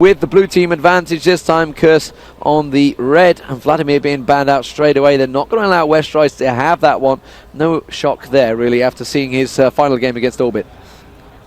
with the blue team advantage this time. Curse on the red, and Vladimir being banned out straight away. They're not going to allow Westroyce to have that one. No shock there, really, after seeing his final game against Orbit.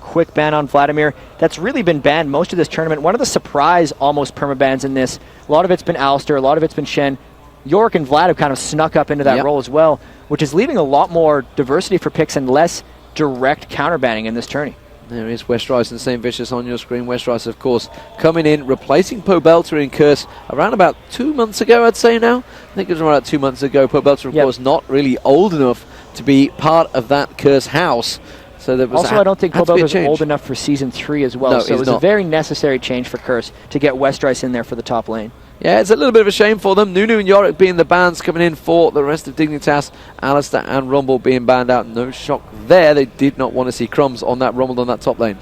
Quick ban on Vladimir. That's really been banned most of this tournament. One of the surprise almost permabans in this. A lot of it's been Alistair, a lot of it's been Shen. York and Vlad have kind of snuck up into that role as well, which is leaving a lot more diversity for picks and less direct counter-banning in this tourney. There is Westroyce and St. Vicious on your screen. Westroyce, of course, coming in, replacing Pobelter in Curse around about 2 months ago, I'd say now. I think it was around about 2 months ago. Pobelter, of course, not really old enough to be part of that Curse house. So there was also, I don't think Pobelter's old enough for Season 3 as well. No, so it was a very necessary change for Curse to get Westroyce in there for the top lane. Yeah, it's a little bit of a shame for them. Nunu and Yorick being the bans coming in for the rest of Dignitas. Alistair and Rumble being banned out. No shock there. They did not want to see Crumbs on that Rumble on that top lane.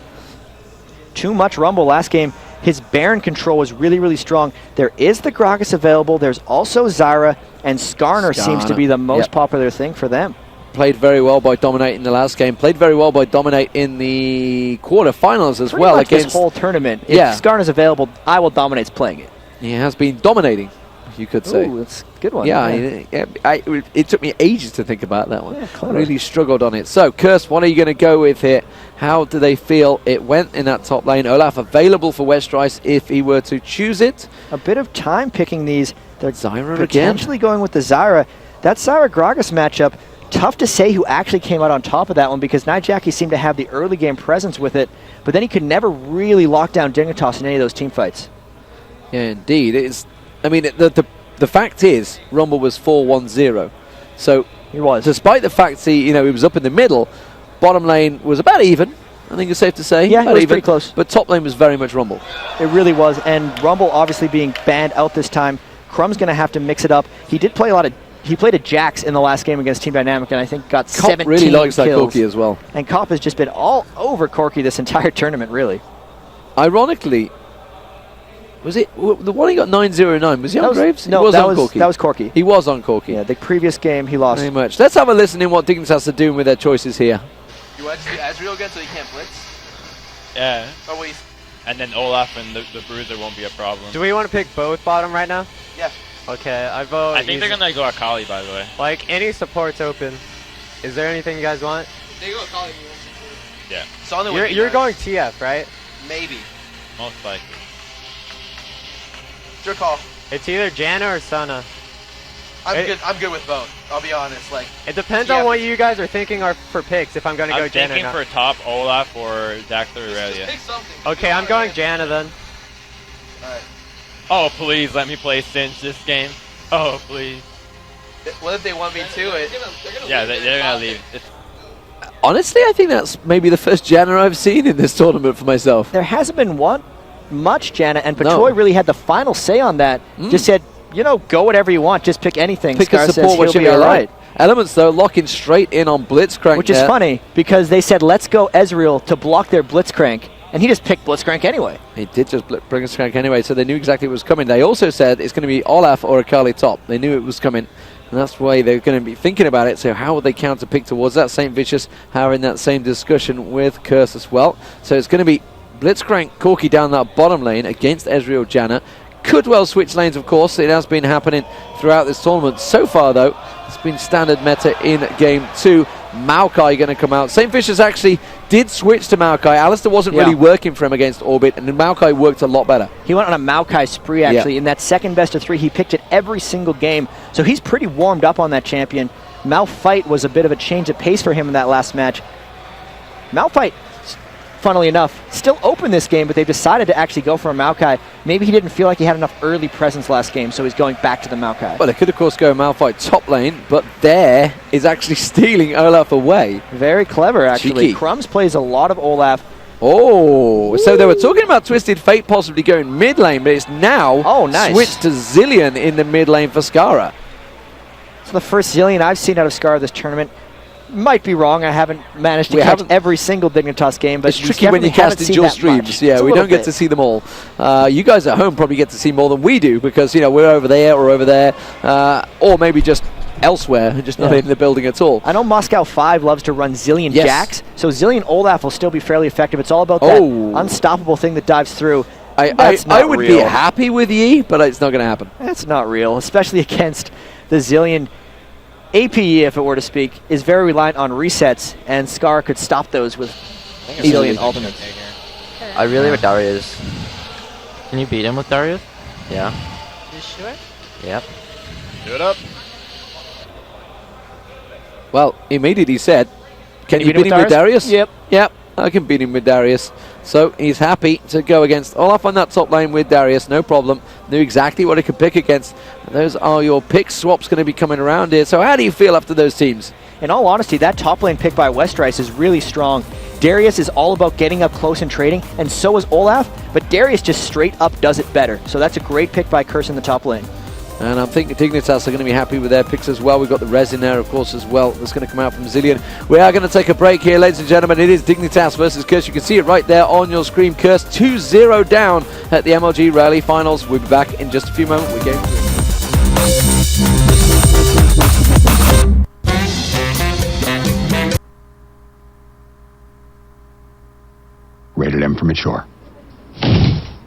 Too much Rumble last game. His Baron control was really, really strong. There is the Gragas available. There's also Zyra, and Skarner seems to be the most popular thing for them. Played very well by Dominate in the last game. Played very well by Dominate in the quarterfinals as well. Against this whole tournament. If Skarner's available, I will Dominate's playing it. He has been dominating, you could say. Ooh, that's a good one. Yeah, it took me ages to think about that one. Yeah, I really struggled on it. So, Curse, what are you going to go with here? How do they feel it went in that top lane? Olaf available for Westroyce if he were to choose it. A bit of time picking these. They're Zyra potentially going with the Zyra. That Zyra-Gragas matchup, tough to say who actually came out on top of that one, because Nightjackie seemed to have the early game presence with it, but then he could never really lock down Dignitas in any of those team fights. Yeah, indeed. The fact is, Rumble was 4-1-0. So, he was. Despite the fact he was up in the middle, bottom lane was about even. I think it's safe to say. Yeah, it was pretty close. But top lane was very much Rumble. It really was, and Rumble obviously being banned out this time. Crumb's going to have to mix it up. He did play he played a Jax in the last game against Team Dynamic, and I think got 17 really likes kills. That Corki as well. And Cop has just been all over Corki this entire tournament, really. Ironically, was it the one he got 9-0-9? Was he on Graves? No, that was Corki. He was on Corki. Yeah, the previous game he lost. Very much. Let's have a listen in what Dignitas are doing with their choices here. You want to do Ezreal again so he can't blitz? Yeah. Oh, wait. And then Olaf and the Bruiser won't be a problem. Do we want to pick both bottom right now? Yeah. Okay, I vote. I think they're gonna go Akali, by the way. Like, any support's open. Is there anything you guys want? They go Akali. Yeah. So you're going TF, right? Maybe. Most likely. It's your call. It's either Janna or Sana. I'm good with both. I'll be honest. Like, it depends on what you guys are thinking are for picks. If I'm going to go Janna. I'm thinking for top Olaf or Dr. Aurelia. Just pick something. Okay, I'm going Janna then. Alright. Oh, please let me play Cinch this game. Oh, please. What if they 1v2 it? Yeah, they're gonna leave. Honestly, I think that's maybe the first Janna I've seen in this tournament for myself. There hasn't been much Janna, and Patoy really had the final say on that. Just said, go whatever you want, just pick anything. Pick Scar a support, says which he'll be all right. Elements, though, locking straight in on Blitzcrank. Which is funny, because they said, let's go Ezreal to block their Blitzcrank. And he just picked Blitzcrank anyway. He did just Blitzcrank anyway, so they knew exactly what was coming. They also said it's going to be Olaf or Akali top. They knew it was coming, and that's why they're going to be thinking about it. So how would they counter-pick towards that? St. Vicious are in that same discussion with Curse as well. So it's going to be Blitzcrank Corki down that bottom lane against Ezreal Janna. Could well switch lanes, of course. It has been happening throughout this tournament. So far, though, it's been standard meta in Game 2. Maokai going to come out. St. Vicious actually did switch to Maokai. Alistair wasn't really working for him against Orbit, and Maokai worked a lot better. He went on a Maokai spree, actually. In that second best of 3, he picked it every single game. So he's pretty warmed up on that champion. Malphite was a bit of a change of pace for him in that last match. Malphite, funnily enough, still open this game, but they've decided to actually go for a Maokai. Maybe he didn't feel like he had enough early presence last game, so he's going back to the Maokai. Well, they could, of course, go Malphite top lane, but there is actually stealing Olaf away. Very clever, actually. Cheeky. Crumbs plays a lot of Olaf. Oh, so they were talking about Twisted Fate possibly going mid lane, but it's now switched to Zillion in the mid lane for Skara. It's the first Zillion I've seen out of Skara this tournament. Might be wrong. I haven't managed to catch every single Dignitas game, but it's tricky when you cast in dual streams. Yeah, we don't get to see them all. You guys at home probably get to see more than we do because we're over there or over there, or maybe just elsewhere, just not in the building at all. I know Moscow 5 loves to run Zillion Jax, so Zillion Olaf will still be fairly effective. It's all about that unstoppable thing that dives through. I would be happy with Yi, but it's not going to happen. That's not real, especially against the Zilean. APE, if it were to speak, is very reliant on resets, and Scar could stop those with Zilean ultimates. I really with Darius. Can you beat him with Darius? Yeah. You sure? Yep. Do it up. Well, immediately said, can you beat beat him with Darius? Yep. Yep, I can beat him with Darius. So he's happy to go against Olaf on that top lane with Darius, no problem. Knew exactly what he could pick against. And those are your pick swaps going to be coming around here. So how do you feel after those teams? In all honesty, that top lane pick by Westrice is really strong. Darius is all about getting up close and trading, and so is Olaf, but Darius just straight up does it better. So that's a great pick by Curse in the top lane. And I'm thinking Dignitas are going to be happy with their picks as well. We've got the res in there, of course, as well. That's going to come out from Zilean. We are going to take a break here, ladies and gentlemen. It is Dignitas versus Curse. You can see it right there on your screen. Curse 2-0 down at the MLG Raleigh finals. We'll be back in just a few moments. We're going Rated M for mature.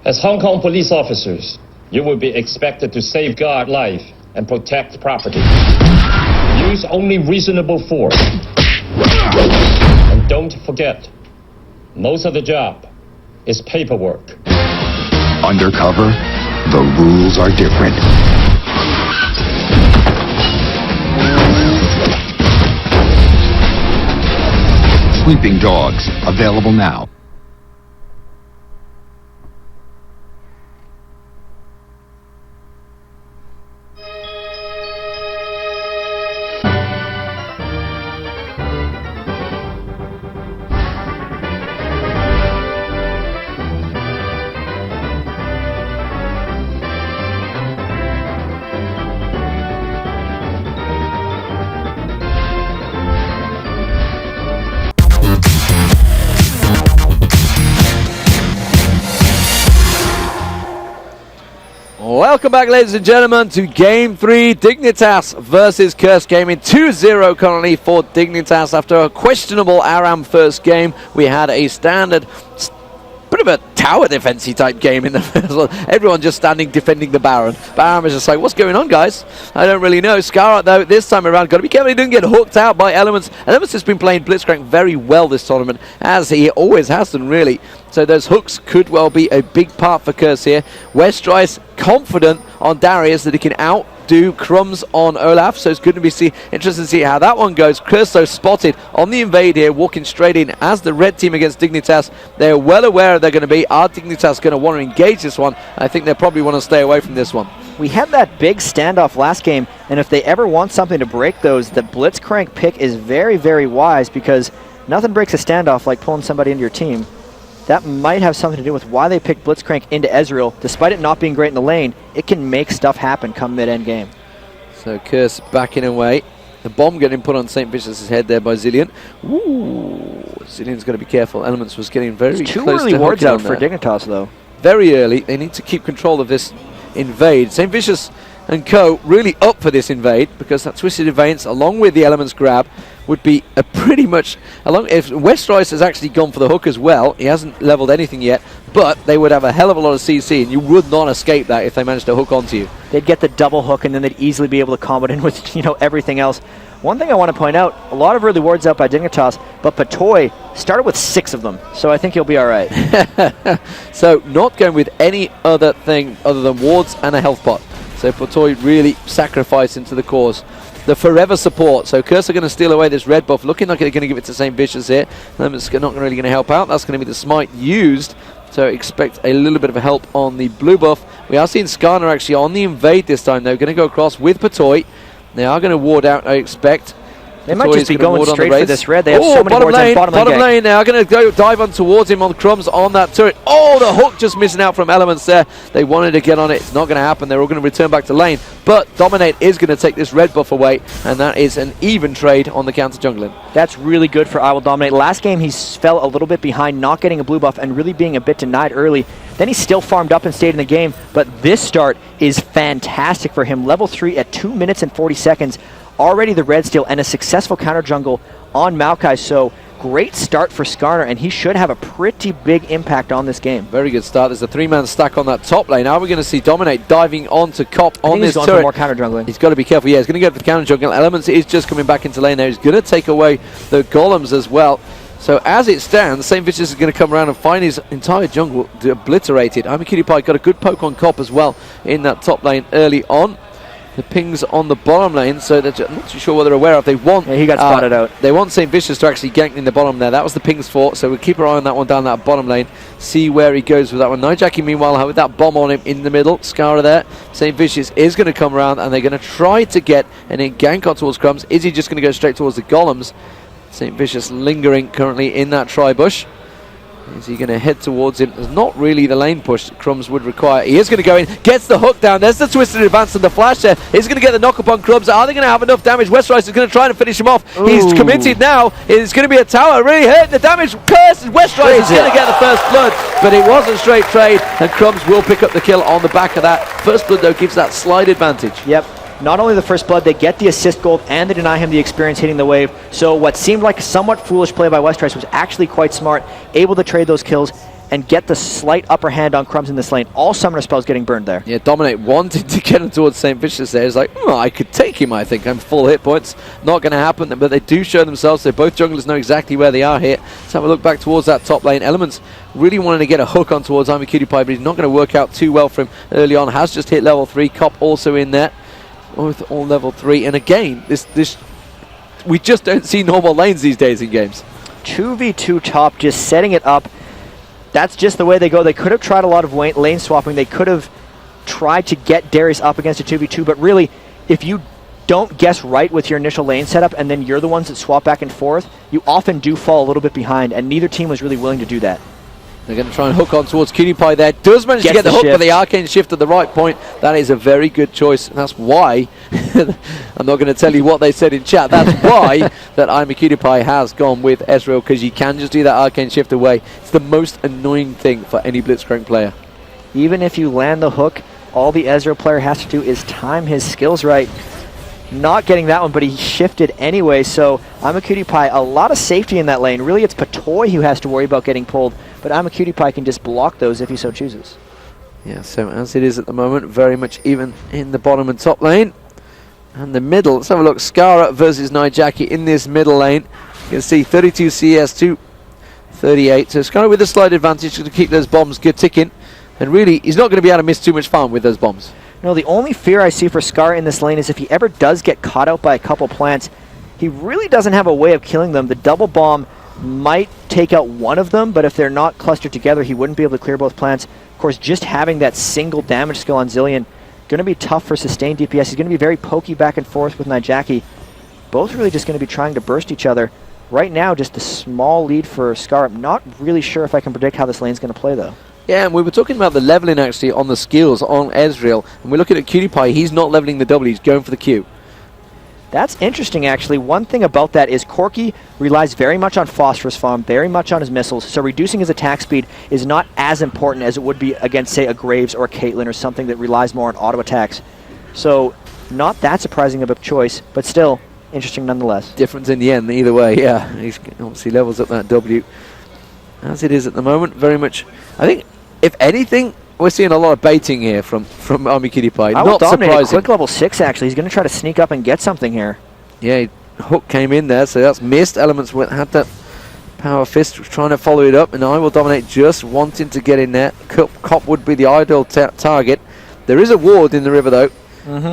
As Hong Kong police officers, you will be expected to safeguard life and protect property. Use only reasonable force. And don't forget, most of the job is paperwork. Undercover, the rules are different. Sleeping Dogs, available now. Welcome back, ladies and gentlemen, to Game 3. Dignitas versus Curse. Game in 2-0 currently for Dignitas. After a questionable Aram first game, we had a standard, bit of a tower defensive type game in the first one. Everyone just standing defending the Baron. Baron was just like, what's going on, guys? I don't really know. Scar, though, this time around, got to be careful he doesn't get hooked out by Elements. Elements has been playing Blitzcrank very well this tournament, as he always has done, really. So those hooks could well be a big part for Curse here. Westrice confident on Darius that he can outdo Crumbs on Olaf, so it's good to be interested to see how that one goes. Curse, though, spotted on the invade here, walking straight in as the red team against Dignitas. They're well aware they're going to be. Are Dignitas going to want to engage this one? I think they probably want to stay away from this one. We had that big standoff last game, and if they ever want something to break those, the Blitzcrank pick is very, very wise, because nothing breaks a standoff like pulling somebody into your team. That might have something to do with why they picked Blitzcrank into Ezreal. Despite it not being great in the lane, it can make stuff happen come mid-end game. So Curse backing away. The bomb getting put on St. Vicious's head there by Zilean. Ooh, Zilean's got to be careful. Elements was getting very close to too early wards out for Dignitas, though. Very early. They need to keep control of this invade. St. Vicious and co really up for this invade, because that Twisted Advance along with the Elements grab would be a pretty much if Westrice has actually gone for the hook as well. He hasn't leveled anything yet, but they would have a hell of a lot of CC, and you would not escape that if they managed to hook onto you. They'd get the double hook, and then they'd easily be able to combo it in with everything else. One thing I want to point out, a lot of early wards out by Dignitas, but Patoy started with 6 of them, so I think he'll be all right. So not going with any other thing other than wards and a health pot. So Patoy really sacrificed into the cause. The forever support. So Curse are going to steal away this red buff. Looking like they're going to give it to St. Vicious here. It's not really going to help out. That's going to be the smite used. So expect a little bit of a help on the blue buff. We are seeing Skarner actually on the invade this time. They're going to go across with Patoy. They are going to ward out, I expect. They might just be going straight for this red. They have so many bottom wards lane, on bottom lane. They are going to go dive on towards him on Crumbs on that turret. Oh, the hook just missing out from Elements there. They wanted to get on it. It's not going to happen. They're all going to return back to lane. But Dominate is going to take this red buff away, and that is an even trade on the counter jungling. That's really good for I Will Dominate. Last game he fell a little bit behind, not getting a blue buff and really being a bit denied early. Then he still farmed up and stayed in the game, but this start is fantastic for him. Level 3 at 2 minutes and 40 seconds. Already the red steal and a successful counter jungle on Maokai, so great start for Skarner, and he should have a pretty big impact on this game. Very good start. There's a 3-man stack on that top lane. Now we're going to see Dominate diving onto Cop on this he's going turret. for more counter jungling. He's got to be careful. Yeah, he's going to go for the counter jungling. Elements is just coming back into lane now. He's going to take away the golems as well. So as it stands, St. Vicious is going to come around and find his entire jungle obliterated. I'm a Cutie Pie got a good poke on Cop as well in that top lane early on. The pings on the bottom lane, so I'm not too sure what they're aware of. They want he got spotted out. They want St. Vicious to actually gank in the bottom there. That was the pings for, so we'll keep our eye on that one down that bottom lane. See where he goes with that one. Nijaki, meanwhile, with that bomb on him in the middle. Scara there. St. Vicious is going to come around, and they're going to try to get an gank on towards Crumbs. Is he just going to go straight towards the golems? St. Vicious lingering currently in that tri-bush. Is he going to head towards him? There's not really the lane push that Crumbs would require. He is going to go in, gets the hook down. There's the twisted advance and the flash there. He's going to get the knock up on Crumbs. Are they going to have enough damage? Westrise is going to try to finish him off. Ooh. He's committed now. It's going to be a tower. Really hurting the damage. Curse. Westrise is going to get the first blood, but it wasn't straight trade, and Crumbs will pick up the kill on the back of that. First blood, though, gives that slide advantage. Yep. Not only the first blood, they get the assist gold, and they deny him the experience hitting the wave. So what seemed like a somewhat foolish play by Westrise was actually quite smart, able to trade those kills and get the slight upper hand on Crumbs in this lane. All summoner spells getting burned there. Yeah, Dominate wanted to get him towards St. Vicious there. He's like, oh, I could take him, I think. I'm full hit points. Not going to happen, but they do show themselves. So both junglers know exactly where they are here. Let's have a look back towards that top lane. Elements really wanting to get a hook on towards I'm a Cutie Pie, but he's not going to work out too well for him early on. Has just hit level 3. Cop also in there. Both all level 3. And again, this we just don't see normal lanes these days in games. 2v2 top, just setting it up. That's just the way they go. They could have tried a lot of lane swapping. They could have tried to get Darius up against a 2v2, but really, if you don't guess right with your initial lane setup and then you're the ones that swap back and forth, you often do fall a little bit behind, and neither team was really willing to do that. They're going to try and hook on towards Cutie Pie there. Does manage to get the hook, but the arcane shift at the right point. That is a very good choice. And that's why, I'm not going to tell you what they said in chat, that's why that I'm a Cutie Pie has gone with Ezreal, because you can just do that arcane shift away. It's the most annoying thing for any Blitzcrank player. Even if you land the hook, all the Ezreal player has to do is time his skills right. Not getting that one, but he shifted anyway, so I'm a Cutie Pie. A lot of safety in that lane. Really, it's Patoy who has to worry about getting pulled, but I'm a Cutie Pie can just block those if he so chooses. Yeah, so as it is at the moment, very much even in the bottom and top lane. And the middle, let's have a look. Scara versus Nijaki in this middle lane. You can see 32 CS to 38, so Scara with a slight advantage to keep those bombs good ticking. And really, he's not going to be able to miss too much farm with those bombs. No, the only fear I see for Scar in this lane is if he ever does get caught out by a couple plants, he really doesn't have a way of killing them. The double bomb might take out one of them, but if they're not clustered together, he wouldn't be able to clear both plants. Of course, just having that single damage skill on Zilean, going to be tough for sustained DPS. He's going to be very pokey back and forth with Nijaki. Both really just going to be trying to burst each other. Right now, just a small lead for Scar. I'm not really sure if I can predict how this lane's going to play, though. Yeah, and we were talking about the leveling actually on the skills on Ezreal, and we're looking at Cutie Pie. He's not leveling the W, he's going for the Q. That's interesting, actually. One thing about that is Corki relies very much on Phosphorus Farm, very much on his missiles, so reducing his attack speed is not as important as it would be against, say, a Graves or a Caitlyn or something that relies more on auto attacks. So, not that surprising of a choice, but still interesting nonetheless. Difference in the end, either way, yeah. He's obviously levels up that W. As it is at the moment, very much, I think, if anything, we're seeing a lot of baiting here from Army Cutie Pie. Not surprising. Quick level 6, actually. He's going to try to sneak up and get something here. Yeah, hook came in there, so that's missed. Elements had that power fist, trying to follow it up, and I will dominate just wanting to get in there. Cop would be the ideal target. There is a ward in the river, though,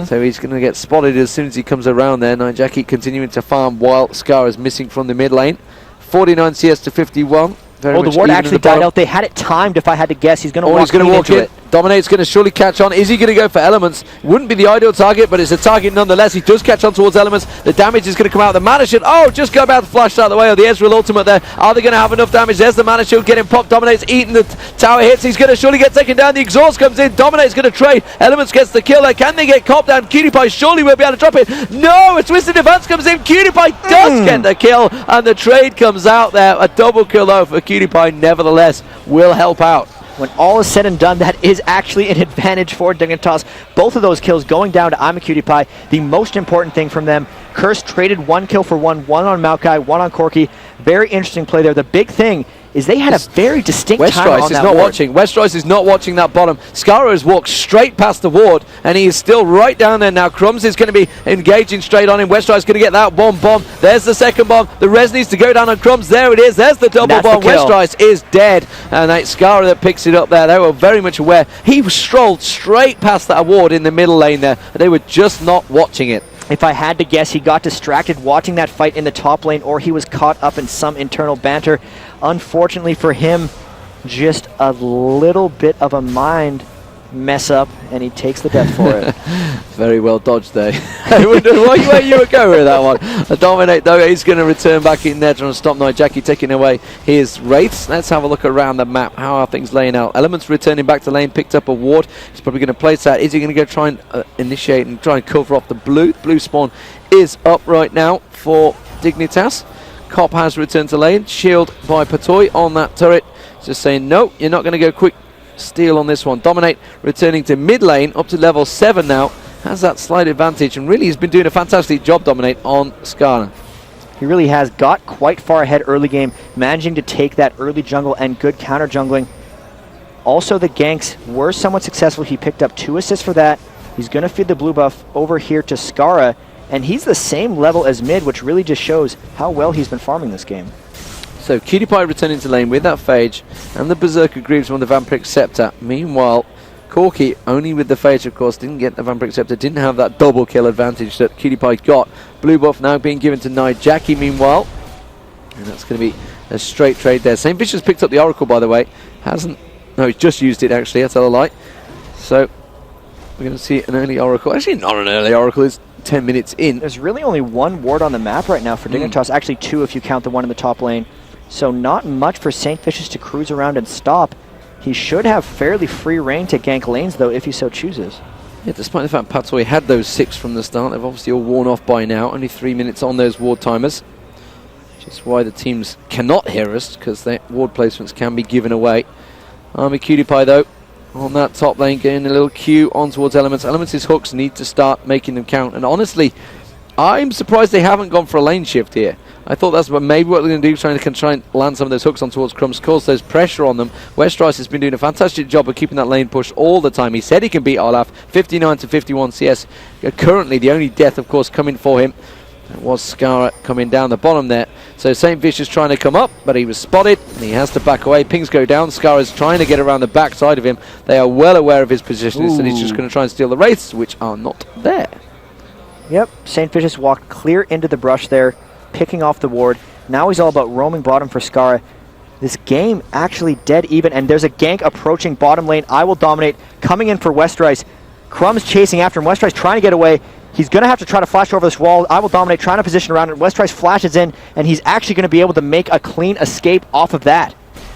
so he's going to get spotted as soon as he comes around there. Nijaki continuing to farm while Scar is missing from the mid lane. 49 CS to 51. Oh, the ward actually died out. They had it timed, if I had to guess. He's going to walk into it. Dominate's going to surely catch on. Is he going to go for Elements? Wouldn't be the ideal target, but it's a target nonetheless. He does catch on towards Elements. The damage is going to come out. The Mana Shield, just go about to flash out of the way of the Ezreal ultimate there. Are they going to have enough damage? There's the Mana Shield getting popped. Dominate's eating the tower hits. He's going to surely get taken down. The exhaust comes in. Dominate's going to trade. Elements gets the kill there. Can they get copped down? Cutie Pie surely will be able to drop it. No, a twisted advance comes in. Cutie Pie does get the kill, and the trade comes out there. A double kill though for Cutie Pie, nevertheless, will help out. When all is said and done, that is actually an advantage for Dignitas. Both of those kills going down to I'm a Cutie Pie. The most important thing from them, Curse traded 1 kill for 1 on Maokai, 1 on Corki. Very interesting play there. The big thing is they had a very distinct time on that ward. Westroyce is not watching that bottom. Skara has walked straight past the ward, and he is still right down there now. Crumbs is going to be engaging straight on him. Westroyce is going to get that one bomb. There's the second bomb. The res needs to go down on Crumbs. There it is. There's the double bomb. Westroyce is dead, and it's Skara that picks it up there. They were very much aware. He strolled straight past that ward in the middle lane there. They were just not watching it. If I had to guess, he got distracted watching that fight in the top lane, or he was caught up in some internal banter. Unfortunately for him, just a little bit of a mind mess up, and he takes the death for it. Very well dodged there. I wonder where you were going with that one. Dominate, though, he's going to return back in there trying to stop Nijaki taking away his wraiths. Let's have a look around the map. How are things laying out? Elements returning back to lane, picked up a ward. He's probably going to place that. Is he going to go try and initiate and try and cover off the blue? Blue spawn is up right now for Dignitas. Cop has returned to lane. Shield by Patoy on that turret. Just saying, no, you're not going to go quick steal on this one. Dominate returning to mid lane, up to level 7 now. Has that slight advantage, and really has been doing a fantastic job, Dominate, on Skara. He really has got quite far ahead early game, managing to take that early jungle and good counter jungling. Also, the ganks were somewhat successful. He picked up 2 assists for that. He's going to feed the blue buff over here to Skara, and he's the same level as mid, which really just shows how well he's been farming this game. So Cutie Pie returning to lane with that Phage and the Berserker Greaves on the Vampiric Scepter. Meanwhile, Corki, only with the Phage, of course, didn't get the Vampiric Scepter, didn't have that double kill advantage that Cutie Pie got. Blue buff now being given to Nijaki, meanwhile. And that's going to be a straight trade there. St. Vicious picked up the Oracle, by the way. No, he's just used it, actually. That's a lie. So we're going to see an early Oracle. Actually, not an early Oracle. It's 10 minutes in. There's really only 1 ward on the map right now for Dignitas. Actually 2 if you count the one in the top lane. So not much for St. Vicious to cruise around and stop. He should have fairly free reign to gank lanes, though, if he so chooses. Yeah, despite the fact Patoy had those 6 from the start, they've obviously all worn off by now. Only 3 minutes on those ward timers. Which is why the teams cannot hear us, because their ward placements can be given away. Army Cutie Pie, though, on that top lane, getting a little Q on towards Elements. Elements' hooks need to start making them count. And honestly, I'm surprised they haven't gone for a lane shift here. I thought that's maybe what they're going to do, try and land some of those hooks on towards Crumbs, cause there's pressure on them. Westroyce has been doing a fantastic job of keeping that lane push all the time. He said he can beat Olaf, 59 to 51 CS. Currently, the only death, of course, coming for him. It was Skara coming down the bottom there. So St. Vicious trying to come up, but he was spotted, and he has to back away. Pings go down. Skara's trying to get around the back side of him. They are well aware of his position, and he's just going to try and steal the wraiths, which are not there. Yep, St. Vicious walked clear into the brush there, picking off the ward. Now he's all about roaming bottom for Skara. This game actually dead even, and there's a gank approaching bottom lane. I will dominate, coming in for Westroyce. Crumbs chasing after him. Westroyce trying to get away. He's going to have to try to flash over this wall. I will dominate, trying to position around it. Westroyce flashes in, and he's actually going to be able to make a clean escape off of that.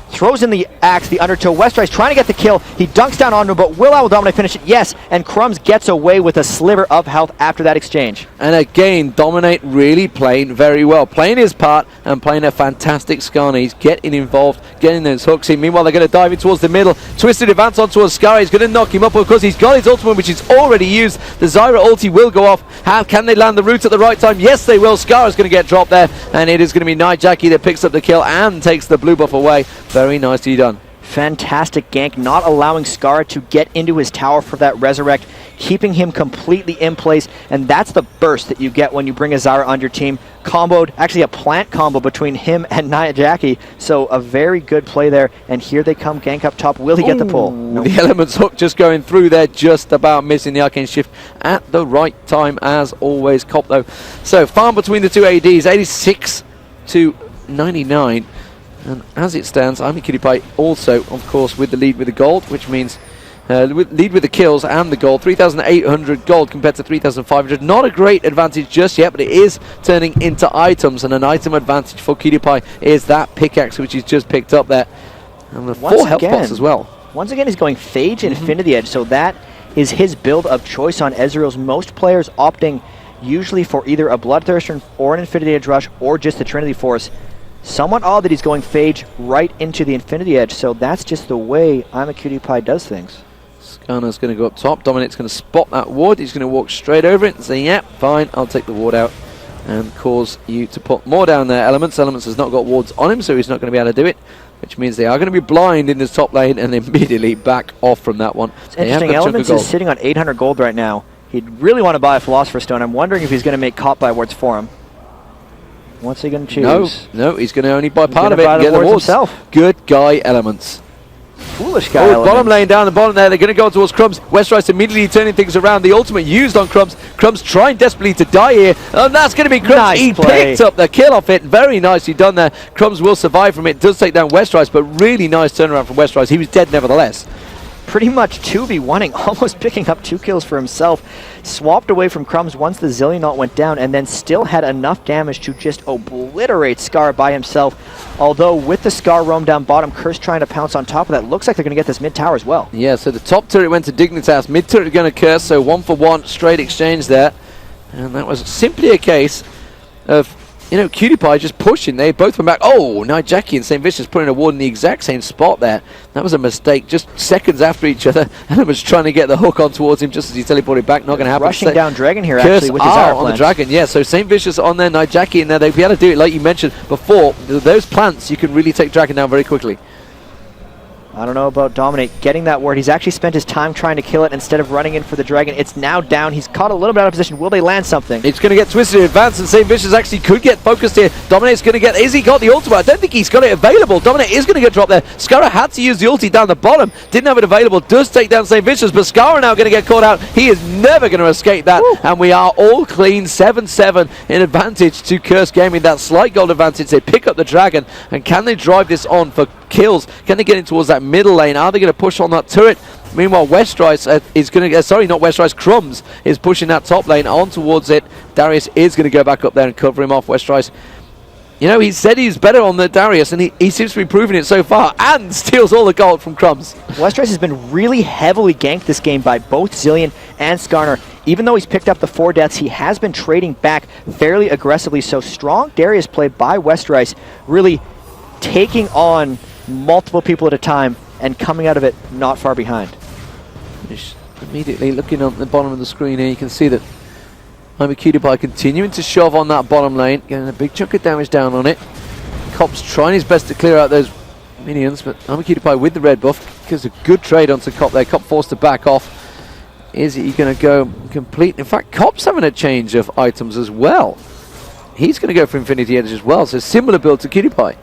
Throws in the axe, the undertow. Westroyce trying to get the kill. He dunks down onto him, but will I will dominate finish it? Yes, and Crumbs gets away with a sliver of health after that exchange. And again, Dominate really playing very well. Playing his part and playing a fantastic Skara. He's getting involved, getting those hooks in. Meanwhile, they're going to dive in towards the middle. Twisted advance on towards Skara. He's going to knock him up because he's got his ultimate, which he's already used. The Zyra ulti will go off. How can they land the root at the right time? Yes, they will. Skara's going to get dropped there, and it is going to be Nijaki that picks up the kill and takes the blue buff away. Very nicely done. Fantastic gank, not allowing Skara to get into his tower for that resurrect, keeping him completely in place, and that's the burst that you get when you bring a Zyra on your team. Comboed, actually a plant combo between him and Nijaki, so a very good play there, and here they come, gank up top. Will he get the pull? Nope. The Elements hook just going through there, just about missing the Arcane Shift at the right time, as always. Cop though. So, farm between the two ADs, 86 to 99. And as it stands, Army Cutie Pie also, of course, with the lead with the gold, which means lead with the kills and the gold. 3,800 gold compared to 3,500. Not a great advantage just yet, but it is turning into items, and an item advantage for Cutie Pie is that pickaxe, which he's just picked up there. And the 4 health pots as well. Once again, he's going Phage and Infinity Edge, so that is his build of choice on Ezreal's. Most players opting usually for either a Bloodthirster or an Infinity Edge Rush or just the Trinity Force. Somewhat odd that he's going Phage right into the Infinity Edge, so that's just the way I'm a Cutie Pie does things. Skana's going to go up top. Dominate's going to spot that ward. He's going to walk straight over it and say, yep, fine, I'll take the ward out. and cause you to put more down there. Elements has not got wards on him, so he's not going to be able to do it, which means they are going to be blind in this top lane and immediately back off from that one. It's interesting. Elements is sitting on 800 gold right now. He'd really want to buy a Philosopher's Stone. I'm wondering if he's going to make cop buy wards for him. What's he going to choose? No, he's going to only buy part of it and get the wards himself. Good guy, Elements. Foolish guy. Bottom lane down the bottom there. They're going to go towards Crumbs. Westrice immediately turning things around. The ultimate used on Crumbs. Crumbs trying desperately to die here. And that's going to be Crumbs. Nice he play. picked up the kill off it. Very nicely done there. Crumbs will survive from it. Does take down Westrice, but really nice turnaround from Westrice. He was dead nevertheless. Pretty much 2v1ing, almost picking up 2 kills for himself. Swapped away from Crumbs once the Zillion ult went down, and then still had enough damage to just obliterate Scar by himself. Although with the Scar roam down bottom, Curse trying to pounce on top of that. Looks like they're going to get this mid tower as well. Yeah, so the top turret went to Dignitas. Mid turret going to Curse, so 1-for-1 straight exchange there. And that was simply a case of, Cutie Pie just pushing. They both went back. Oh, Jackie and St. Vicious putting a ward in the exact same spot there. That was a mistake. Just seconds after each other. And was trying to get the hook on towards him just as he teleported back. Not going to happen. Rushing down Dragon here, Curse actually, with his hour on the Dragon. Yeah, so St. Vicious on there, Jackie in there. They'd be able to do it like you mentioned before. Those plants, you can really take Dragon down very quickly. I don't know about Dominate getting that ward. He's actually spent his time trying to kill it instead of running in for the Dragon. It's now down. He's caught a little bit out of position. Will they land something? It's going to get twisted in advance, and St. Vicious actually could get focused here. Dominate's going to get... Is he got the ultimate? I don't think he's got it available. Dominate is going to get dropped there. Scara had to use the ulti down the bottom. Didn't have it available. Does take down St. Vicious, but Scara now going to get caught out. He is never going to escape that. Woo. And we are all clean. 7-7 in advantage to Curse Gaming. That slight gold advantage. They pick up the Dragon, and can they drive this on for kills? Can they get in towards that middle lane? Are they going to push on that turret? Meanwhile, Westrice is going to... sorry, not Westrice. Crumbs is pushing that top lane on towards it. Darius is going to go back up there and cover him off. Westrice, he said he's better on the Darius, and he seems to be proving it so far, and steals all the gold from Crumbs. Westrice has been really heavily ganked this game by both Zillion and Skarner. Even though he's picked up the 4 deaths, he has been trading back fairly aggressively. So strong Darius play by Westrice, really taking on multiple people at a time and coming out of it not far behind. Immediately looking on the bottom of the screen here, you can see that Cutie Pie continuing to shove on that bottom lane, getting a big chunk of damage down on it. Cop's trying his best to clear out those minions, but Cutie Pie with the red buff gives a good trade onto Cop there. Cop forced to back off. Is he going to go complete? In fact, Cop's having a change of items as well. He's going to go for Infinity Edge as well, so similar build to Cutie Pie.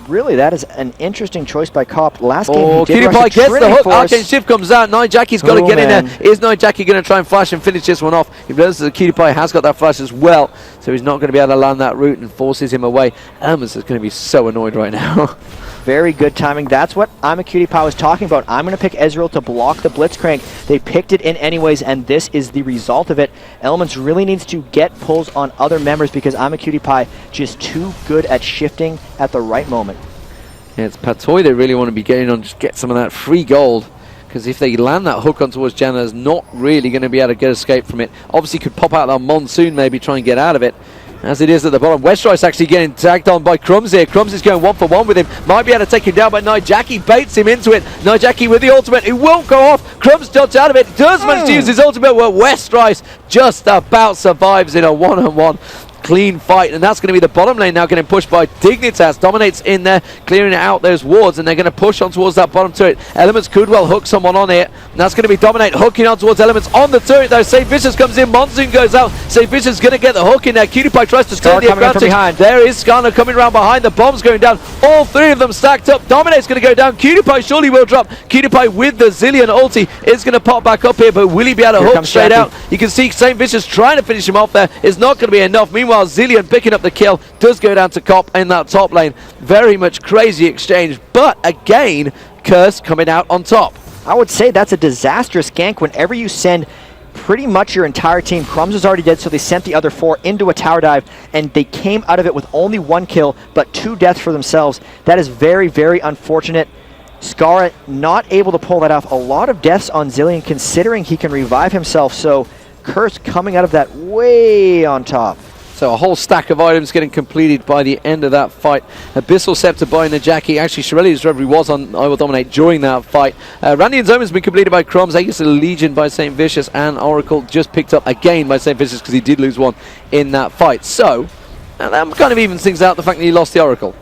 Really, that is an interesting choice by Cop. Last game, he did Cutie rush Pie a gets the Trinity hook. Force. Arcane Shift comes out. Jackie's got to get in there. Is Jackie going to try and flash and finish this one off? He realizes that Cutie Pie has got that flash as well, so he's not going to be able to land that route and forces him away. Elements is going to be so annoyed right now. Very good timing. That's what I'm a Cutie Pie was talking about. I'm going to pick Ezreal to block the Blitzcrank. They picked it in anyways, and this is the result of it. Elements really needs to get pulls on other members because I'm a Cutie Pie just too good at shifting at the right moment. Yeah, it's Patoy they really want to be getting on, just get some of that free gold. Because if they land that hook on towards Janna, is not really going to be able to get escape from it. Obviously could pop out that Monsoon, maybe try and get out of it. As it is at the bottom, Westrice actually getting tagged on by Crumbs here. Crumbs is going 1-for-1 with him. Might be able to take him down, but Jackie baits him into it. Jackie with the ultimate. It won't go off. Crumbs dodged out of it. Does manage to use his ultimate, but Westrice just about survives in a one-on-one. Clean fight, and that's going to be the bottom lane now getting pushed by Dignitas. Dominates in there, clearing out those wards, and they're going to push on towards that bottom turret. Elements could well hook someone on here, and that's going to be Dominate hooking on towards Elements on the turret though. St. Vicious comes in, Monsoon goes out. St. Vicious is going to get the hook in there. Cutie Pie tries to turn the advantage. There is Skarner coming around behind, the bomb's going down. All 3 of them stacked up. Dominate's going to go down. Cutie Pie surely will drop. Cutie Pie with the Zillion ulti is going to pop back up here, but will he be able to hook straight out? You can see St. Vicious trying to finish him off there. It's not going to be enough. Meanwhile, Zillion picking up the kill, does go down to Cop in that top lane. Very much crazy exchange, but again, Curse coming out on top. I would say that's a disastrous gank whenever you send pretty much your entire team. Crumbs was already dead, so they sent the other 4 into a tower dive, and they came out of it with only 1 kill, but 2 deaths for themselves. That is very, very unfortunate. Scara not able to pull that off. A lot of deaths on Zillion, considering he can revive himself, so Curse coming out of that way on top. So a whole stack of items getting completed by the end of that fight. Abyssal Scepter by Najaki. Actually, Shirelli's Reverie was on I Will Dominate during that fight. Randian's Omen's been completed by Crumbs. Aegis of the Legion by St. Vicious. And Oracle just picked up again by St. Vicious because he did lose one in that fight. So, that kind of evens things out, the fact that he lost the Oracle.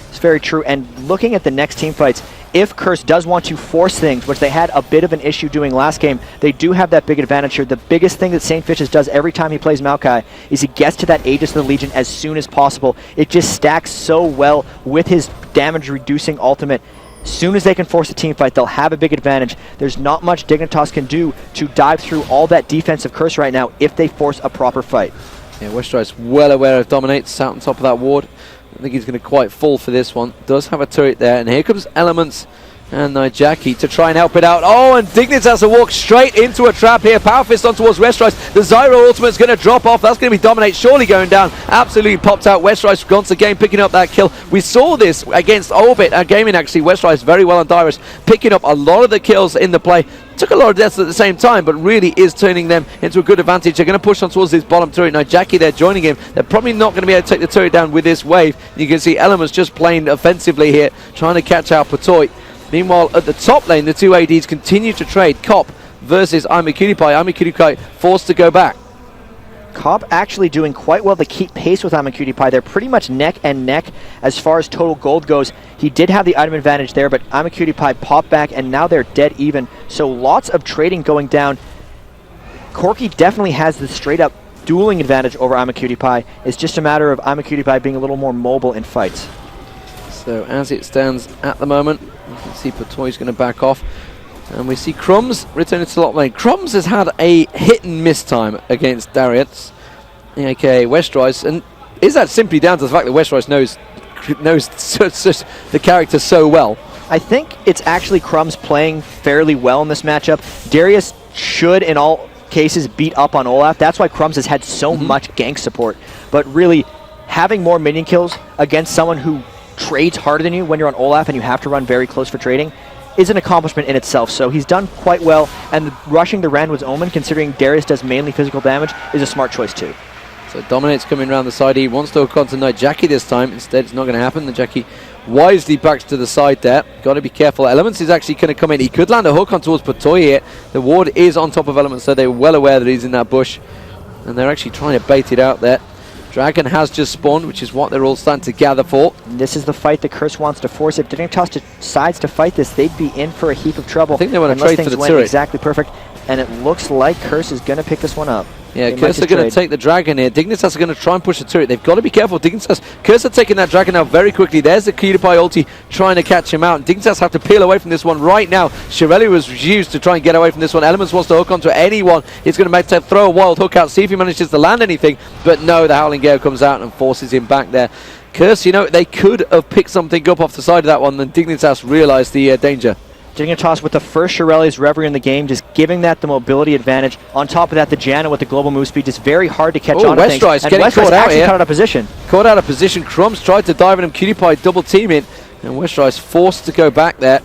It's very true. And looking at the next team fights, if Curse does want to force things, which they had a bit of an issue doing last game, they do have that big advantage here. The biggest thing that St. Vicious does every time he plays Maokai is he gets to that Aegis of the Legion as soon as possible. It just stacks so well with his damage-reducing ultimate. As soon as they can force a team fight, they'll have a big advantage. There's not much Dignitas can do to dive through all that defensive Curse right now if they force a proper fight. Yeah, Westride's well aware of Dominate, sat on top of that ward. I think he's going to quite fall for this one. Does have a turret there, and here comes Elements and Najaki to try and help it out. Oh, and Dignitas has to walk straight into a trap here. Power Fist on towards Westrice. The Zyro ultimate's going to drop off. That's going to be Dominate surely going down. Absolutely popped out. Westrice once again picking up that kill. We saw this against Orbit Gaming actually. Westrice very well on Dyrus, picking up a lot of the kills in the play. Took a lot of deaths at the same time, but really is turning them into a good advantage. They're going to push on towards this bottom turret. Najaki there joining him. They're probably not going to be able to take the turret down with this wave. You can see Elements just playing offensively here, trying to catch out Patoy. Meanwhile, at the top lane, the two ADs continue to trade. Cop versus Imaqutipai. Imaqutipai forced to go back. Cop actually doing quite well to keep pace with Imaqutipai. They're pretty much neck and neck as far as total gold goes. He did have the item advantage there, but Imaqutipai popped back, and now they're dead even. So lots of trading going down. Corki definitely has the straight-up dueling advantage over Imaqutipai. It's just a matter of Imaqutipai being a little more mobile in fights. So as it stands at the moment, you can see Patoy's going to back off. And we see Crumbs returning to the top lane. Crumbs has had a hit and miss time against Darius, aka Westrice. And is that simply down to the fact that Westrice knows the character so well? I think it's actually Crumbs playing fairly well in this matchup. Darius should, in all cases, beat up on Olaf. That's why Crumbs has had so much gank support. But really, having more minion kills against someone who trades harder than you when you're on Olaf and you have to run very close for trading is an accomplishment in itself. So he's done quite well, and rushing the Randwood's Omen, considering Darius does mainly physical damage, is a smart choice too. So Dominate's coming around the side. He wants to hook onto Najaki this time. Instead, it's not going to happen. Najaki wisely backs to the side there. Got to be careful. Elements is actually going to come in. He could land a hook on towards Patoy here. The ward is on top of Elements, so they're well aware that he's in that bush. And they're actually trying to bait it out there. Dragon has just spawned, which is what they're all starting to gather for. And this is the fight that Curse wants to force. If Dignitas decides to fight this, they'd be in for a heap of trouble. I think they want to trade for the turret. Exactly perfect. And it looks like Curse is going to pick this one up. Yeah, Curse are going to take the Dragon here. Dignitas are going to try and push the turret. They've got to be careful. Dignitas, Curse are taking that Dragon out very quickly. There's the Cutie-Pie ulti trying to catch him out. And Dignitas have to peel away from this one right now. Shirelli was used to try and get away from this one. Elements wants to hook onto anyone. He's going to throw a wild hook out, see if he manages to land anything. But no, the Howling Gale comes out and forces him back there. Curse, they could have picked something up off the side of that one. Then Dignitas realized the danger. Dignitas with the first Shirelli's Reverie in the game, just giving that the mobility advantage. On top of that, the Janna with the global move speed, just very hard to catch on to things. And Westrice actually caught out of position. Caught out of position. Crumbs tried to dive at him. Cutie-Pie double team it. And Westrice forced to go back there.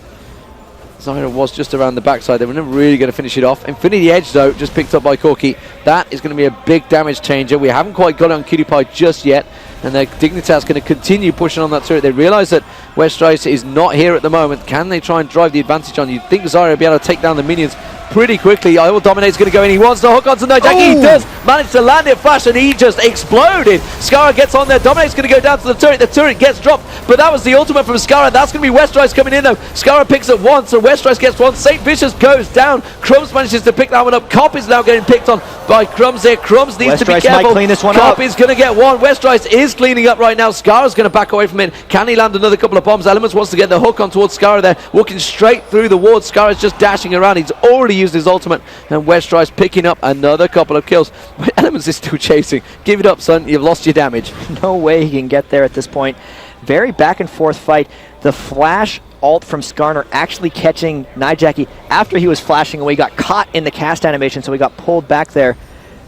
Zyra was just around the backside. They were never really going to finish it off. Infinity Edge, though, just picked up by Corki. That is going to be a big damage changer. We haven't quite got it on Cutie-Pie just yet. And their Dignitas going to continue pushing on that turret. They realize that Westrice is not here at the moment. Can they try and drive the advantage on? You'd think Zyra would be able to take down the minions pretty quickly. I Will Dominate's going to go in. He wants to hook onto Najaki. He does manage to land it flash, and he just exploded. Skara gets on there. Dominate's going to go down to the turret. The turret gets dropped, but that was the ultimate from Skara. That's going to be Westrice coming in, though. Skara picks up one, so Westrice gets one. St. Vicious goes down. Crumbs manages to pick that one up. Cop is now getting picked on by Crumbs there. Crumbs needs to be careful. Might clean this one Cop up. is going to get one. Westrice is cleaning up right now. Skara's going to back away from it. Can he land another couple of bombs? Elements wants to get the hook on towards Skara there. Walking straight through the ward. Skara's just dashing around. He's already used his ultimate. And Westrice picking up another couple of kills. Elements is still chasing. Give it up, son. You've lost your damage. No way he can get there at this point. Very back and forth fight. The flash ult from Skarner actually catching Najaki after he was flashing away. Got caught in the cast animation, so he got pulled back there.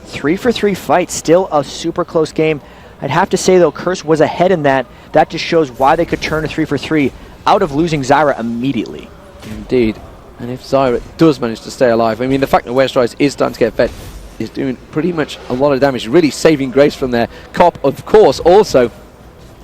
3-for-3 fight. Still a super close game. I'd have to say, though, Curse was ahead in that. That just shows why they could turn a 3-for-3 out of losing Zyra immediately. Indeed. And if Zyra does manage to stay alive, I mean, the fact that Westrice is starting to get fed is doing pretty much a lot of damage, really saving grace from there. Cop, of course, also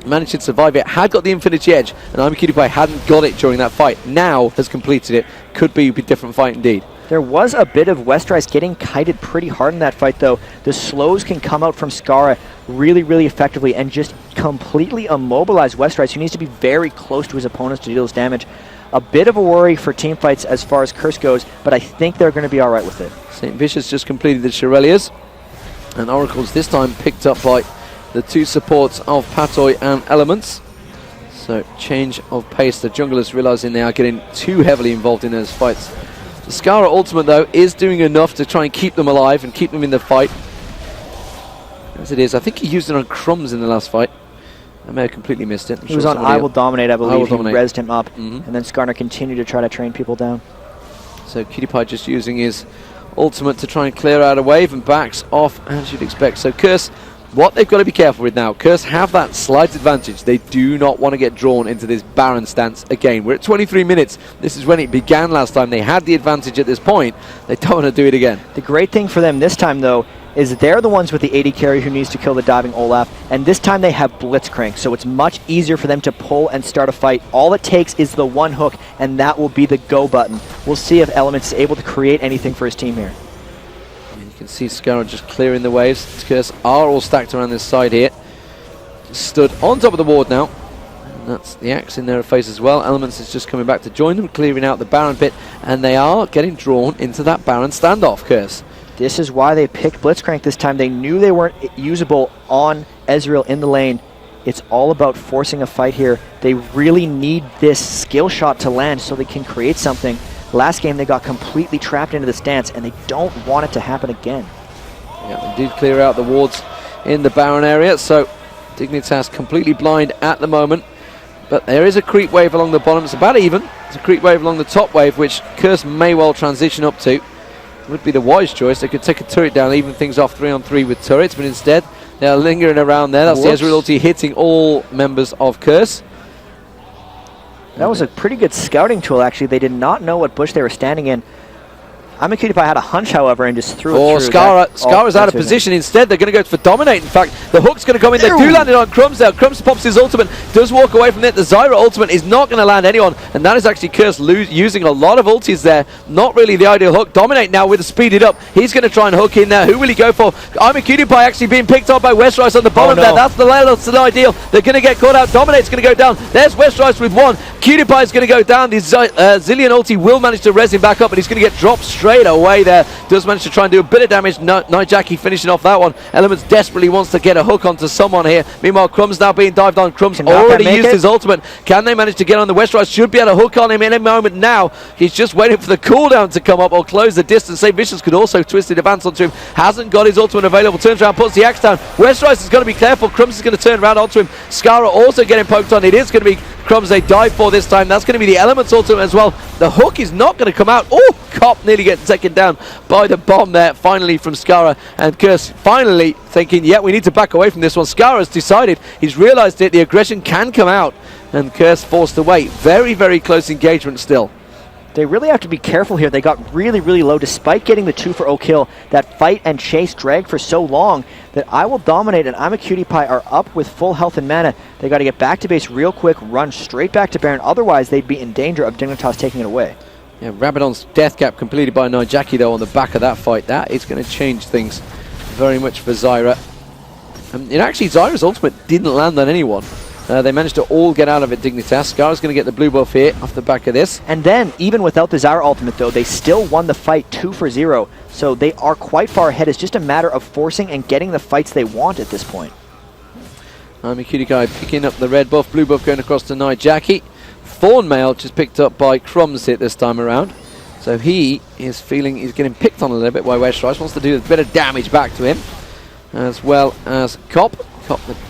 managed to survive it, had got the Infinity Edge, and IMQDPI hadn't got it during that fight. Now has completed it. Could be a different fight indeed. There was a bit of Westerice getting kited pretty hard in that fight, though. The slows can come out from Skara really, really effectively and just completely immobilize Westerice, who needs to be very close to his opponents to deal this damage. A bit of a worry for team fights as far as Curse goes, but I think they're going to be all right with it. St. Vicious just completed the Shirelias, and Oracle's this time picked up by the two supports of Patoy and Elements. So change of pace. The junglers realizing they are getting too heavily involved in those fights. The Skara ultimate, though, is doing enough to try and keep them alive and keep them in the fight. As it is, I think he used it on Crumbs in the last fight. I may have completely missed it. He was on I Will Dominate, I believe. He rezzed him up, and then Skarner continued to try to train people down. So QtPie just using his ultimate to try and clear out a wave and backs off, as you'd expect. So Curse, what they've got to be careful with now, Curse have that slight advantage. They do not want to get drawn into this Baron stance again. We're at 23 minutes. This is when it began last time. They had the advantage at this point. They don't want to do it again. The great thing for them this time, though, is they're the ones with the AD carry who needs to kill the diving Olaf, and this time they have Blitzcrank, so it's much easier for them to pull and start a fight. All it takes is the one hook, and that will be the go button. We'll see if Elements is able to create anything for his team here. You can see Skara just clearing the waves. Curse are all stacked around this side here. Stood on top of the ward now. And that's the axe in their face as well. Elements is just coming back to join them, clearing out the Baron pit, and they are getting drawn into that Baron standoff, Curse. This is why they picked Blitzcrank this time. They knew they weren't usable on Ezreal in the lane. It's all about forcing a fight here. They really need this skill shot to land so they can create something. Last game they got completely trapped into the stance, and they don't want it to happen again. Yeah, they did clear out the wards in the Baron area, so Dignitas completely blind at the moment. But there is a creep wave along the bottom. It's about even. It's a creep wave along the top wave, which Curse may well transition up to. Would be the wise choice. They could take a turret down, even things off 3-on-3 with turrets, but instead they're lingering around there. That's the Ezreal ulti hitting all members of Curse. That was a pretty good scouting tool, actually. They did not know what bush they were standing in. IMQDPI had a hunch, however, and just threw it through. Skara's out of position. Instead, they're going to go for Dominate. In fact, the hook's going to come in. They do land it on Crumbs there. Crumbs pops his ultimate, does walk away from it. The Zyra ultimate is not going to land anyone, and that is actually Curse using a lot of ultis there. Not really the ideal hook. Dominate now with the speeded up. He's going to try and hook in there. Who will he go for? IMQDPI actually being picked up by Westerice on the bottom there. That's the ideal. They're going to get caught out. Dominate's going to go down. There's Westerice with one. QtPie is going to go down. The Zillion ulti will manage to res him back up, but he's going to get dropped straight away there. Does manage to try and do a bit of damage. Nijaki finishing off that one. Elements desperately wants to get a hook onto someone here. Meanwhile, Crumbs now being dived on. Crumbs already used his ultimate. Can they manage to get on the Westerice? Should be able to hook on him in a moment now. He's just waiting for the cooldown to come up or close the distance. St. Vicious could also twist it advance onto him. Hasn't got his ultimate available. Turns around, puts the axe down. Westerice is going to be careful. Crumbs is going to turn around onto him. Skara also getting poked on. It is going to be Crumbs they dive for this time. That's going to be the Elements ultimate as well. The hook is not going to come out. Oh, Cop nearly getting taken down by the bomb there, finally from Skara. And Curse finally thinking, yeah, we need to back away from this one. Skara's decided, he's realized it, the aggression can come out, and Curse forced away. Very, very close engagement still. They really have to be careful here. They got really, really low despite getting the 2-for-0 kill. That fight and chase dragged for so long that I Will Dominate and IMQDPI are up with full health and mana. They got to get back to base real quick, run straight back to Baron. Otherwise, they'd be in danger of Dignitas taking it away. Yeah, Rabadon's death cap completed by Nijaki though on the back of that fight. That is going to change things very much for Zyra. And actually, Zyra's ultimate didn't land on anyone. They managed to all get out of it, Dignitas. Skara's going to get the blue buff here off the back of this. And then, even without the Zyra ultimate, though, they still won the fight 2-for-0. So they are quite far ahead. It's just a matter of forcing and getting the fights they want at this point. QtPie picking up the red buff, blue buff going across to Nijaki. Thornmail just picked up by Crumbs here this time around. So he is feeling he's getting picked on a little bit by Westerice. Wants to do a bit of damage back to him. As well as Cop.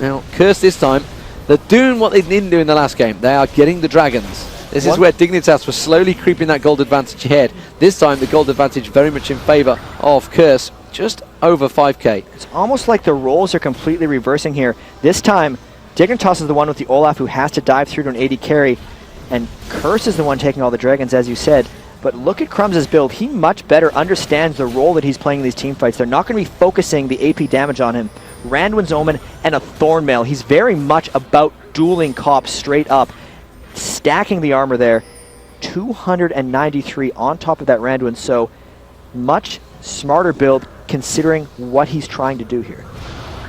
Now, Curse this time. They're doing what they didn't do in the last game. They are getting the dragons. This is where Dignitas was slowly creeping that gold advantage ahead. This time the gold advantage very much in favor of Curse. Just over 5k. It's almost like the roles are completely reversing here. This time, Dignitas is the one with the Olaf who has to dive through to an AD carry. And Curse is the one taking all the dragons, as you said. But look at Crumbs' build. He much better understands the role that he's playing in these team fights. They're not going to be focusing the AP damage on him. Randuin's Omen and a Thornmail. He's very much about dueling cops straight up. Stacking the armor there. 293 on top of that Randuin. So much smarter build considering what he's trying to do here.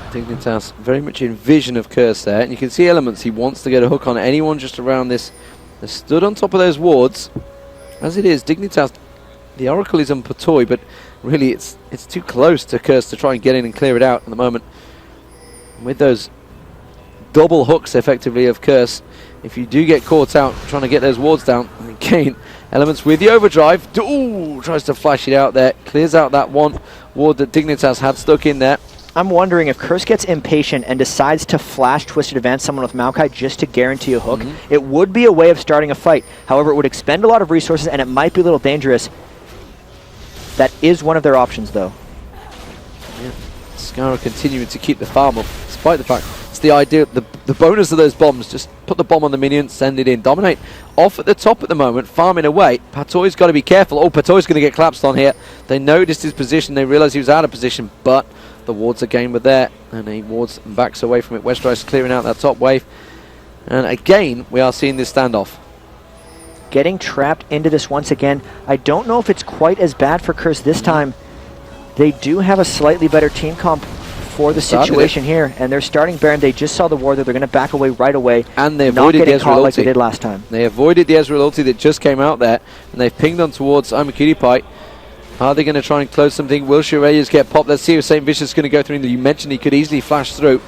Dignitas very much in vision of Curse there. And you can see Elements. He wants to get a hook on anyone just around this. They're stood on top of those wards. As it is, Dignitas, the Oracle is on Patoy, but really it's too close to Curse to try and get in and clear it out at the moment. With those double hooks, effectively, of Curse, if you do get caught out trying to get those wards down, and again, Elements with the overdrive, tries to flash it out there, clears out that one ward that Dignitas had stuck in there. I'm wondering if Curse gets impatient and decides to flash Twisted Advance someone with Maokai just to guarantee a hook, it would be a way of starting a fight. However, it would expend a lot of resources and it might be a little dangerous. That is one of their options, though. Yeah. Scara continuing to keep the farm up, despite the fact it's the idea, the bonus of those bombs, just put the bomb on the minion, send it in. Dominate off at the top at the moment, farming away. Patoy's got to be careful. Oh, Patoy's going to get collapsed on here. They noticed his position, they realized he was out of position, but the wards again were there, and he wards and backs away from it. Westerice clearing out that top wave. And again, we are seeing this standoff. Getting trapped into this once again. I don't know if it's quite as bad for Curse this time. They do have a slightly better team comp for the situation here, and they're starting Baron. They just saw the war there. They're going to back away right away. And they avoided the Ezreal like they did last time. They avoided the Ezreal ulti that just came out there, and they've pinged on towards Cutie Are they going to try and close something? Will Shireyas get popped? Let's see if St. Vicious is going to go through. You mentioned he could easily flash through.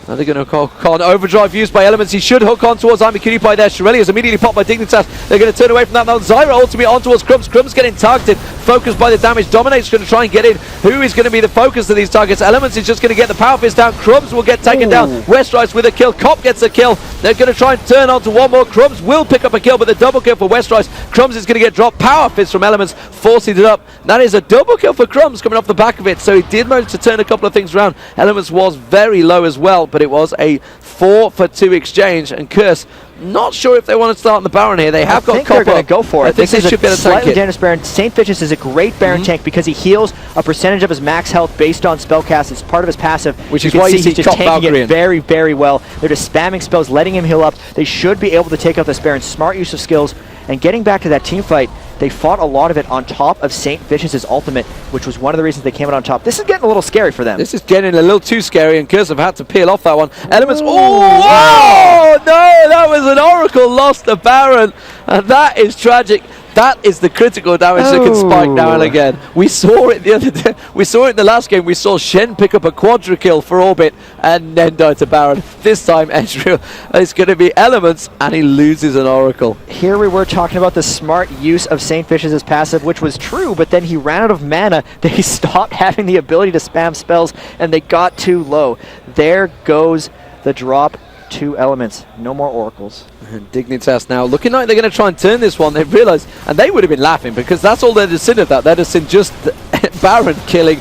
Are they going to call an overdrive used by Elements? He should hook on towards Cutie there. Shirelli is immediately popped by Dignitas. They're going to turn away from that now. Zyra ultimately on towards Crumbs. Crumbs getting targeted. Focused by the damage. Dominate's going to try and get in. Who is going to be the focus of these targets? Elements is just going to get the power fist down. Crumbs will get taken down. Westerice with a kill. Cop gets a kill. They're going to try and turn on to one more. Crumbs will pick up a kill, but the double kill for Westerice. Crumbs is going to get dropped. Power fist from Elements, forcing it up. That is a double kill for Crumbs coming off the back of it. So he did manage to turn a couple of things around. Elements was very low as well, but it was a 4-for-2 exchange, and Curse not sure if they want to start on the Baron here. They have got Copper. They're going to go for it. I think this they should be able to tank slightly it. dangerous Baron. St. Vicious is a great Baron tank because he heals a percentage of his max health based on spellcast. It's part of his passive. Which is why you see he's just Cop tanking Valkyrie it very, very well. They're just spamming spells, letting him heal up. They should be able to take out this Baron. Smart use of skills. And getting back to that team fight, they fought a lot of it on top of St. Vicious's ultimate, which was one of the reasons they came out on top. This is getting a little scary for them. This is getting a little too scary, and Curse have had to peel off that one. Elements, oh no, that was an Oracle, lost the Baron, and that is tragic. That is the critical damage that can spike now and again. We saw it the other day. We saw it in the last game. We saw Shen pick up a quadra kill for Orbit and then die to Baron. This time, Ezreal is going to be Elements, and he loses an Oracle. Here we were talking about the smart use of St. Vicious's passive, which was true, but then he ran out of mana. They stopped having the ability to spam spells, and they got too low. There goes the drop. 2 Elements. No more Oracles. And Dignitas now looking like they're going to try and turn this one. They've realised, and they would have been laughing because that's all they'd have seen of that. They'd have seen just Baron killing.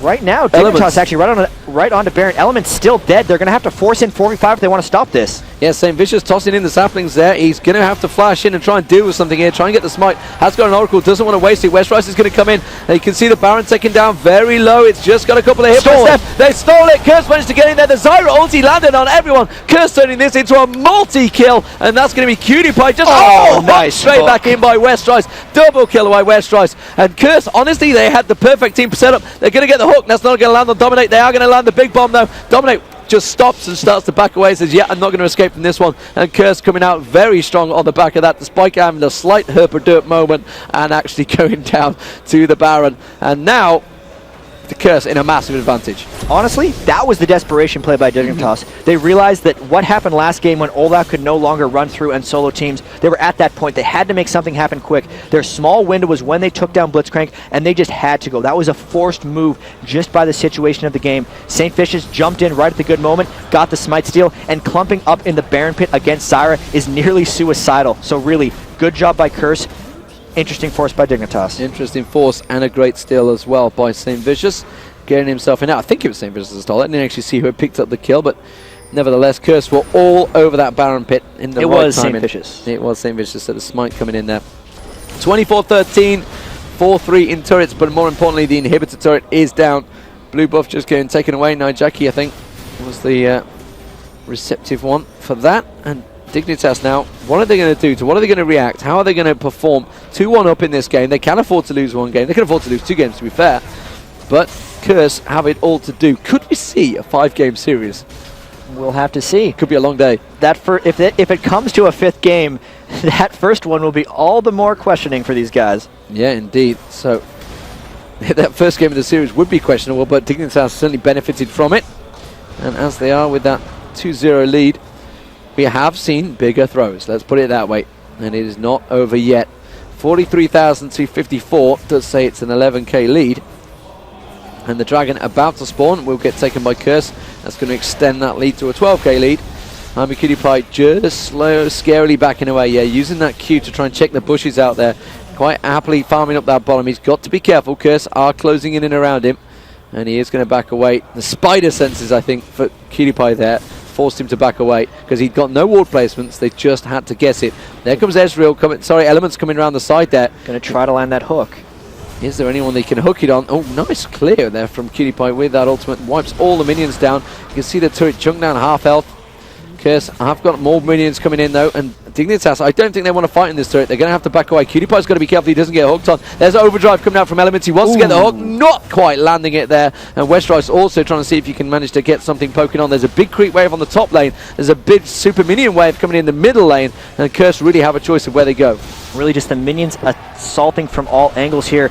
Right now, Dignitas actually right onto Baron. Element's still dead. They're going to have to force in 4v5 if they want to stop this. Yeah, St. Vicious tossing in the saplings there. He's going to have to flash in and try and deal with something here. Try and get the smite. Has got an Oracle. Doesn't want to waste it. Westerice is going to come in. And you can see the Baron taken down very low. It's just got a couple of hit points left. They stole it. Curse managed to get in there. The Zyra ulti landed on everyone. Curse turning this into a multi-kill. And that's going to be Cutie Pie. Just nice straight back in by Westerice. Double kill by Westerice. And Curse, honestly, they had the perfect team set up. They're going to get the hook. That's not going to land on Dominate. They are going to land the big bomb though. Dominate just stops and starts to back away. Says, yeah, I'm not going to escape from this one. And Curse coming out very strong on the back of that, despite having a slight herper-derp moment and actually going down to the Baron. And now the Curse in a massive advantage. Honestly, that was the desperation play by Dignitas. They realized that what happened last game when Olaf could no longer run through and solo teams, they were at that point. They had to make something happen quick. Their small window was when they took down Blitzcrank, and they just had to go. That was a forced move just by the situation of the game. St. Vicious jumped in right at the good moment, got the smite steal, and clumping up in the Baron pit against Zyra is nearly suicidal. So really, good job by Curse. Interesting force by Dignitas. Interesting force and a great steal as well by St. Vicious. Getting himself in. I think it was St. Vicious that stole it. I didn't actually see who had picked up the kill, but nevertheless, Curse were all over that Baron pit in the right timing. St. Vicious. It was St. Vicious, so the smite coming in there. 24-13, 4-3 in turrets, but more importantly, the inhibitor turret is down. Blue buff just getting taken away. Nijaki, I think, was the receptive one for that. And Dignitas now, what are they going to do? To what are they going to react? How are they going to perform? 2-1 up in this game. They can afford to lose one game. They can afford to lose 2 games, to be fair. But Curse have it all to do. Could we see a 5-game series? We'll have to see. Could be a long day. If it comes to a 5th game, that first one will be all the more questioning for these guys. Yeah, indeed. So that first game of the series would be questionable, but Dignitas certainly benefited from it. And as they are with that 2-0 lead, we have seen bigger throws. Let's put it that way. And it is not over yet. 43,254 does say it's an 11k lead. And the Dragon about to spawn will get taken by Curse. That's going to extend that lead to a 12k lead. Army Cutie Pie just slow, scarily backing away. Yeah, using that Q to try and check the bushes out there. Quite happily farming up that bottom. He's got to be careful. Curse are closing in and around him. And he is going to back away. The spider senses, I think, for Cutie Pie there forced him to back away because he'd got no ward placements. They just had to guess it. There comes Ezreal coming. Sorry, Elements coming around the side there. Going to try to land that hook. Is there anyone they can hook it on? Oh, nice clear there from Cutie Pie with that ultimate. Wipes all the minions down. You can see the turret chunk down half health. Curse, I've got more minions coming in though, and Dignitas, I don't think they want to fight in this turret. They're going to have to back away. Cutie Pie's got to be careful he doesn't get hooked on. There's Overdrive coming out from Elements. He wants to get the hook, not quite landing it there. And Westrice also trying to see if you can manage to get something poking on. There's a big creep wave on the top lane. There's a big super minion wave coming in the middle lane, and Curse really have a choice of where they go. Really just the minions assaulting from all angles here.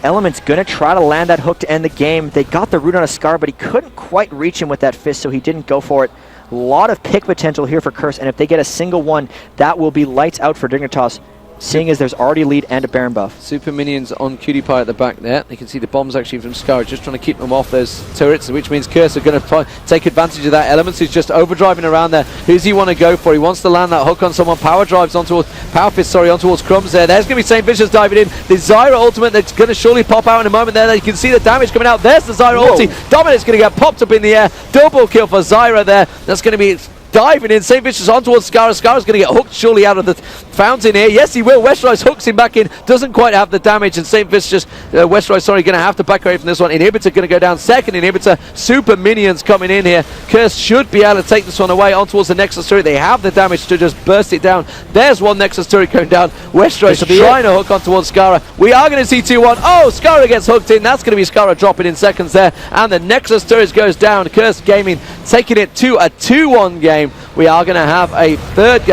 Element's going to try to land that hook to end the game. They got the root on a Scar, but he couldn't quite reach him with that fist, so he didn't go for it. A lot of pick potential here for Curse, and if they get a single one, that will be lights out for Dignitas, seeing as there's already a lead and a Baron buff. Super minions on Cutie Pie at the back there. You can see the bombs actually from Scar, just trying to keep them off those turrets, which means Curse are going to take advantage of that. Elements is just overdriving around there. Who's he want to go for? He wants to land that hook on someone. Power drives on towards on towards Crumbs there. There's going to be St. Vicious diving in. The Zyra ultimate that's going to surely pop out in a moment there. You can see the damage coming out. There's the Zyra ulti. Dominic's going to get popped up in the air. Double kill for Zyra there. That's going to be diving in. St. Vicious on towards Scar. Scar's going to get hooked surely out of the fountain here. Yes, he will. Westrice hooks him back in. Doesn't quite have the damage. And St. Vicious, Westrice, going to have to back away from this one. Inhibitor going to go down. Second Inhibitor. Super minions coming in here. Curse should be able to take this one away on towards the Nexus turret. They have the damage to just burst it down. There's one Nexus turret going down. Westrice trying to hook on towards Scara. We are going to see 2-1. Oh, Scara gets hooked in. That's going to be Scara dropping in seconds there. And the Nexus turret goes down. Curse Gaming taking it to a 2-1 game. We are going to have a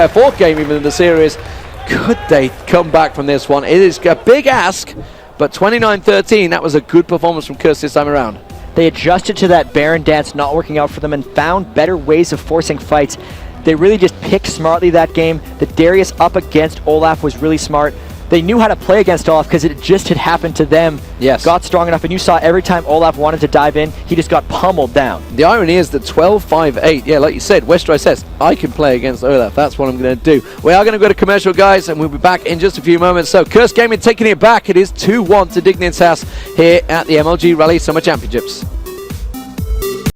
fourth game even in the series. Could they come back from this one? It is a big ask, but 29-13, that was a good performance from Curse this time around. They adjusted to that Baron dance not working out for them and found better ways of forcing fights. They really just picked smartly that game. The Darius up against Olaf was really smart. They knew how to play against Olaf because it just had happened to them. Yes. Got strong enough, and you saw every time Olaf wanted to dive in, he just got pummeled down. The irony is that 12-5-8, yeah, like you said, Westrice says, I can play against Olaf. That's what I'm going to do. We are going to go to commercial, guys, and we'll be back in just a few moments. So, Curse Gaming taking it back. It is 2-1 to Dignitas here at the MLG Raleigh Summer Championships.